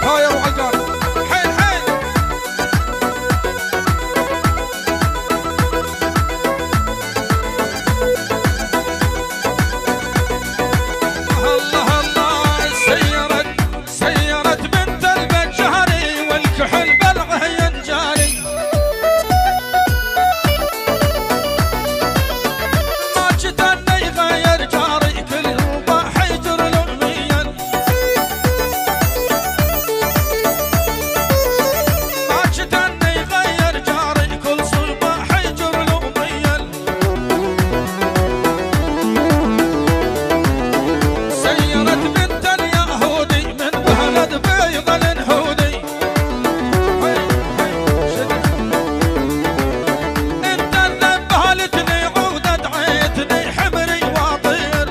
ها يا ابو علقان حيل حيل. الله الله سيرت بنت البجاري والكحل بلعه ينجاري. ما جت انه يغير جاري كل صباح يجر لأميا. ما جت انه يغير جاري كل صباح يجر لأميا. سيرت بنت اليهودي من بلد بيض الهودي. انت اللي بهلتني عود دعيتني حمري واطير.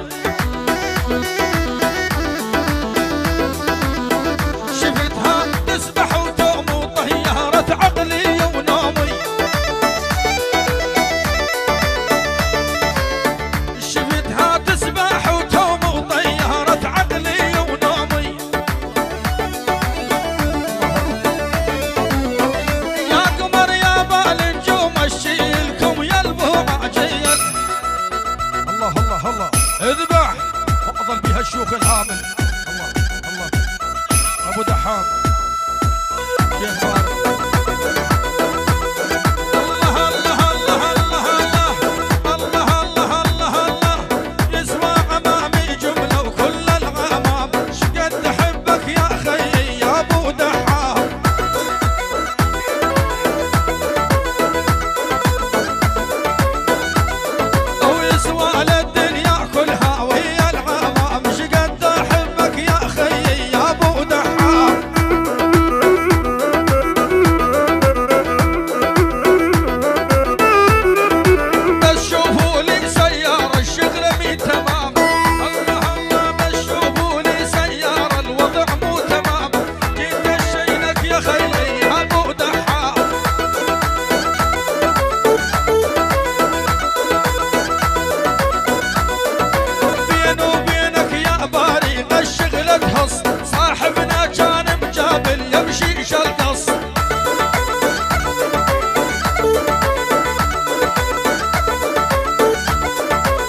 شفتها تسبح وتوم وطيرت عقلي ونومي. شفتها تسبح وتوم وطيرت عقلي ونومي. يا قمر يا بالنجوم اشيلكم يا البوع عجيا. الله الله الله اذبح وأظل بها الشوك الهامل. الله الله ابو دحام شيخ بارك. الله الله الله الله الله الله الله الله يسوى امامي جمله وكل الغمام. شقد احبك يا خيي يا ابو دحام. ويسوى للدنيا كلها وهي العمام. شقد احبك يا خيي يا ابو دحام. بس شوفوا لي سيارة الشغل مي تمام. الله الله بس شوفوا لي سيارة الوضع مو تمام. جيت اشيلك يا خيي يا ابو دحام. بيني وبينك يا باري الشغل تهص. صاحبنا كان مجابل يمشي شلقص.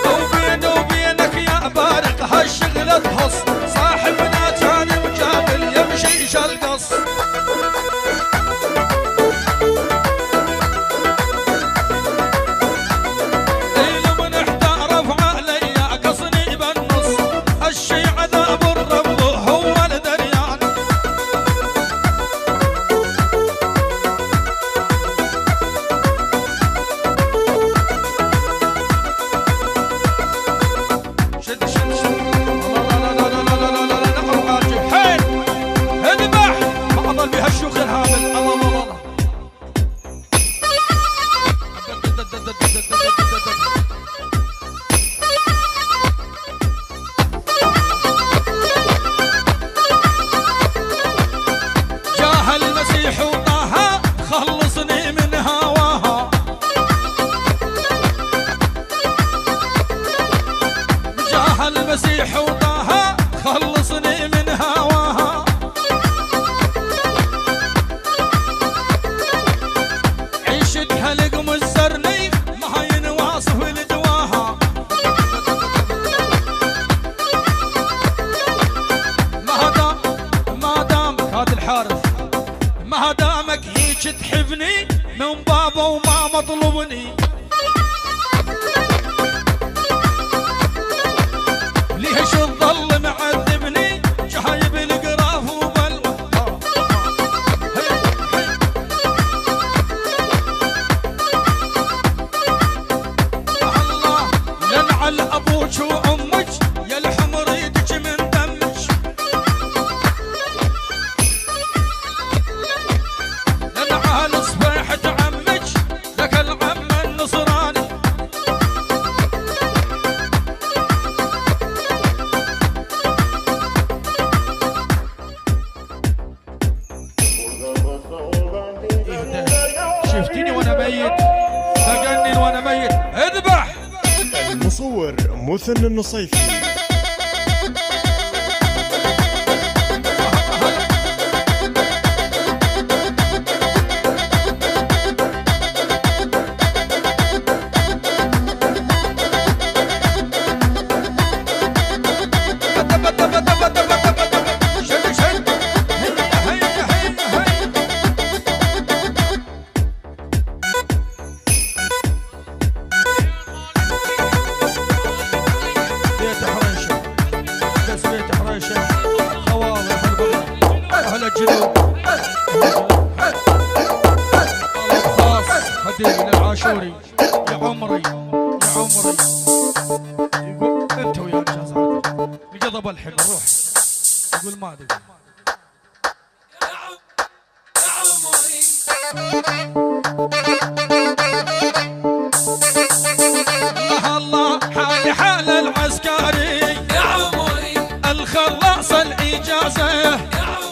وبيني وبينك يا بارق هالشغلة تهص. صاحبنا كان مجابل يمشي شلقص. يوم نحتار علي قصني بالنص. الشي عذاب الرب هو الدريان. شد شد شد لا لا لا لا لا لا لا لا لا راجع حيل اذبح ما اضل بها الشوخ الهامل. الله الله الله جاه المسيح وطه خلصني من هواها. جاه المسيح وطه خلصني من هواها. عيشتها لقم الزرني ما ينواصف لدواها. ما دامك هذا الحارث ما دامك هيك تحبني من بابا وما مطلبني. ليش تظل معذبني جايب القراف وبلوى. الله لنعل ابوك وامك يا الحمر يدك من دمك. لنعل صبيحة عمك لك العم النصراني. شفتني وانا ميت تجنن وانا ميت اذبح. المصور مثنى النصيفي. جنوب طلب خاص هديه للعاشوري يا عمري يا عمري يقول انت ويا الجزائر بقضب الحين روح يقول ما ادري الله الله حالي حال العسكري يا عمري الخلاص الإجازة يا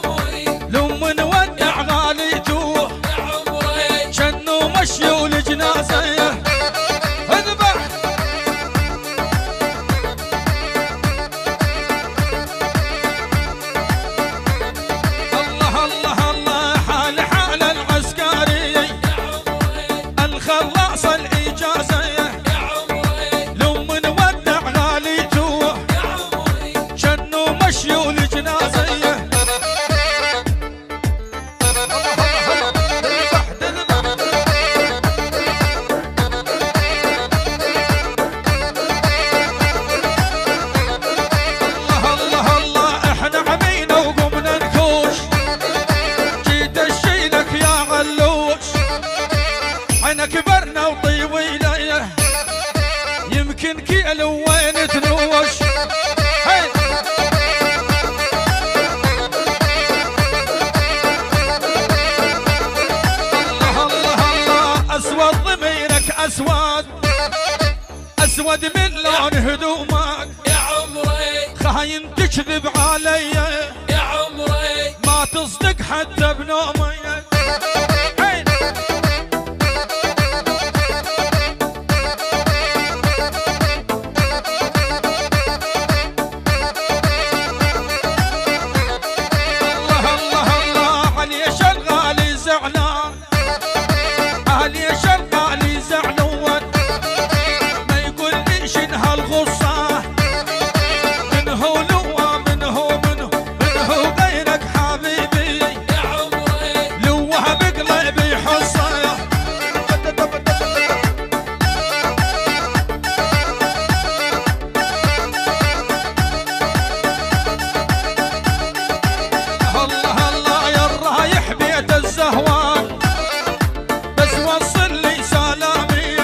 عمري لما نودع غاليته يا عمري جنوا مشيوا الجنازة اذبح الله الله الله حال حال العسكري الخلاص الإجازة يا عمري لما نودع غاليته يا عمري جنوا مشيوا الجنازة الله الله الله احنا عمينا وقمنا نكوش جيت اشيلك يا علوش احنا كبرنا وطيوينا يمكن كيلو وين تنوش هي الله الله الله اسود ضميرك اسود اسود من لون هدومك يا عمري خاين تكذب علي يا عمري ما تصدق حتى بنومي هي. الله الله الله علي شغالي زعلان علي شغالي زعلان ما يقول ليش انها الغصه منه لوا منه غيرك حبيبي يا عمري لوها بقلبي حصه الله الله يا الرايح بيت الزهوان بس وصل لي سلامي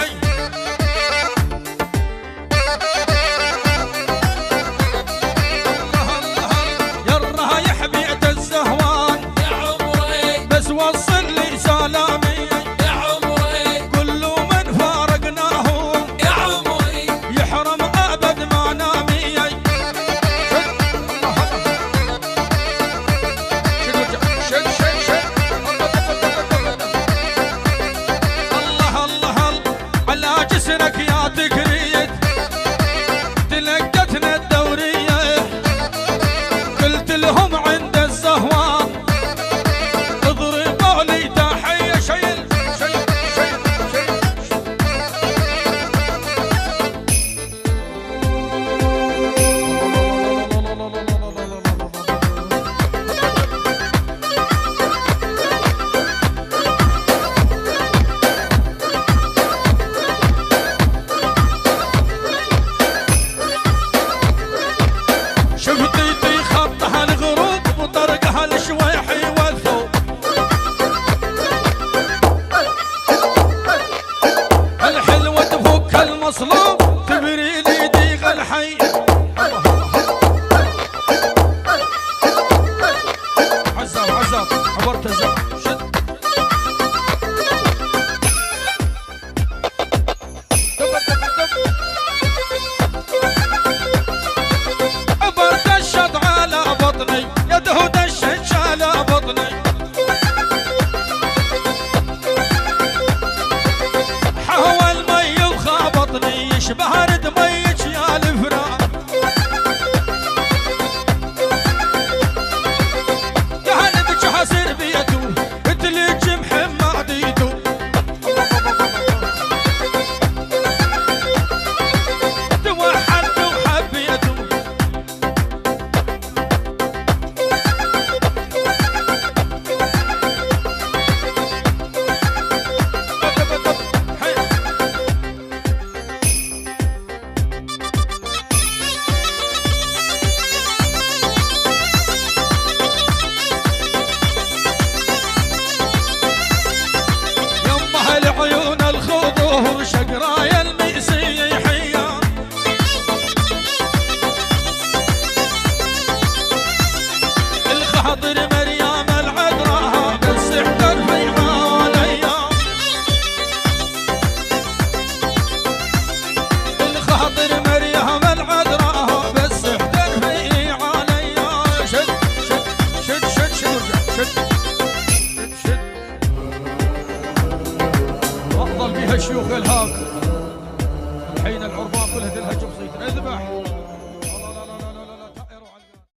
الله الله يا الرايح بيت الزهوان يا عمري بس وصل لي سلامي يا عمري كل من فارقناهم يا عمري يحرم ابد ما نامي الله الله على جسرك يا تكريت تلقتنا الدورية قلت لهم عند الزهوان اضربوا لي تحية شيل شيل شيل شيل شفتي خطها الغروب وطرقها الشويحي والثوب الحلوة تفك المصلوب تبري لي ديغ الحي عزام عزام عبرت زام شد عبر دشت على بطني يده دشت على بطني حول مي وخابطني يشبه رد ميت يا الفراق يا هلبك حسر بيته تلج محمديته توحدت وحبيته هالشيوخ الهاك، الحين العربان كلها تلهج بصيت